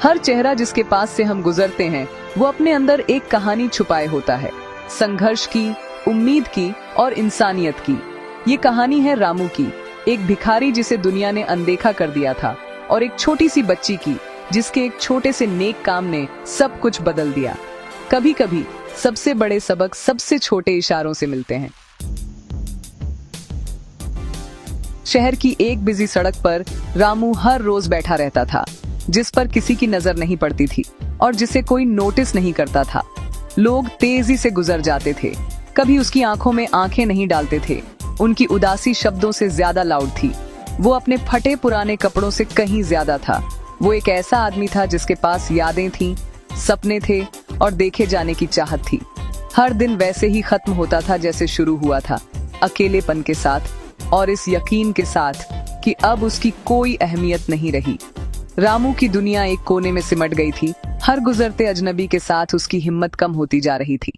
हर चेहरा जिसके पास से हम गुजरते हैं वो अपने अंदर एक कहानी छुपाए होता है, संघर्ष की, उम्मीद की और इंसानियत की। ये कहानी है रामू की, एक भिखारी जिसे दुनिया ने अनदेखा कर दिया था, और एक छोटी सी बच्ची की जिसके एक छोटे से नेक काम ने सब कुछ बदल दिया। कभी कभी सबसे बड़े सबक सबसे छोटे इशारों से मिलते हैं। शहर की एक बिजी सड़क पर रामू हर रोज बैठा रहता था, जिस पर किसी की नजर नहीं पड़ती थी और जिसे कोई नोटिस नहीं करता था। लोग तेजी से गुजर जाते थे, कभी उसकी आंखों में आंखें नहीं डालते थे। उनकी उदासी शब्दों से ज्यादा लाउड थी। वो अपने फटे पुराने कपड़ों से कहीं ज्यादा था। वो एक ऐसा आदमी था जिसके पास यादें थीं, सपने थे और देखे जाने की चाहत थी। हर दिन वैसे ही खत्म होता था जैसे शुरू हुआ था, अकेलेपन के साथ और इस यकीन के साथ कि अब उसकी कोई अहमियत नहीं रही। रामू की दुनिया एक कोने में सिमट गई थी। हर गुजरते अजनबी के साथ उसकी हिम्मत कम होती जा रही थी।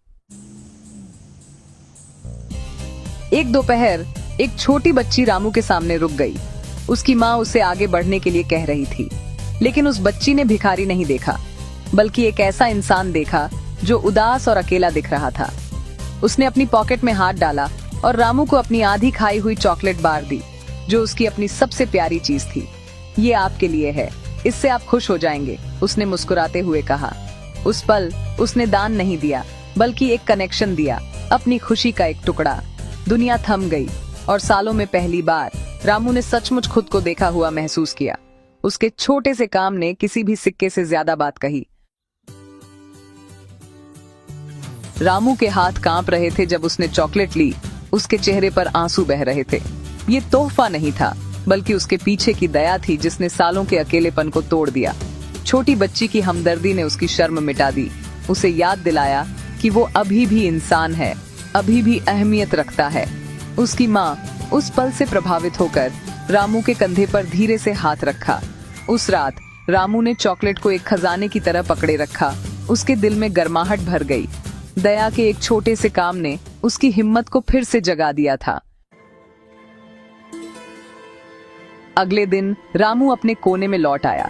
एक दोपहर एक छोटी बच्ची रामू के सामने रुक गई। उसकी माँ उसे आगे बढ़ने के लिए कह रही थी, लेकिन उस बच्ची ने भिखारी नहीं देखा, बल्कि एक ऐसा इंसान देखा जो उदास और अकेला दिख रहा था। उसने अपनी पॉकेट में हाथ डाला और रामू को अपनी आधी खाई हुई चॉकलेट बार दी, जो उसकी अपनी सबसे प्यारी चीज थी। ये आपके लिए है, इससे आप खुश हो जाएंगे, उसने मुस्कुराते हुए कहा। उस पल उसने दान नहीं दिया, बल्कि एक कनेक्शन दिया, अपनी खुशी का एक टुकड़ा। दुनिया थम गई और सालों में पहली बार रामू ने सचमुच खुद को देखा हुआ महसूस किया। उसके छोटे से काम ने किसी भी सिक्के से ज्यादा बात कही। रामू के हाथ कांप रहे थे जब उसने चॉकलेट ली। उसके चेहरे पर आंसू बह रहे थे। ये तोहफा नहीं था, बल्कि उसके पीछे की दया थी जिसने सालों के अकेलेपन को तोड़ दिया। छोटी बच्ची की हमदर्दी ने उसकी शर्म मिटा दी, उसे याद दिलाया कि वो अभी भी इंसान है, अभी भी अहमियत रखता है। उसकी माँ उस पल से प्रभावित होकर रामू के कंधे पर धीरे से हाथ रखा। उस रात रामू ने चॉकलेट को एक खजाने की तरह पकड़े रखा। उसके दिल में गर्माहट भर गई। दया के एक छोटे से काम ने उसकी हिम्मत को फिर से जगा दिया था। अगले दिन रामू अपने कोने में लौट आया,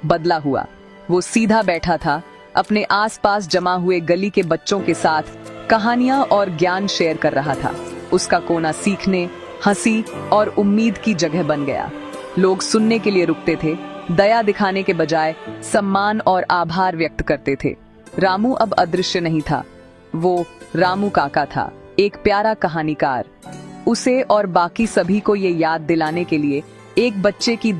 बदला हुआ। वो सीधा बैठा था, अपने आसपास जमा हुए गली के बच्चों के साथ कहानियां और ज्ञान शेयर कर रहा था। उसका कोना सीखने, हंसी और उम्मीद की जगह बन गया। लोग सुनने के लिए रुकते थे, दया दिखाने के बजाय सम्मान और आभार व्यक्त करते थे। रामू अब अदृश्य नहीं था, वो रामू काका था, एक प्यारा कहानीकार। उसे और बाकी सभी को ये याद दिलाने के लिए एक बच्चे की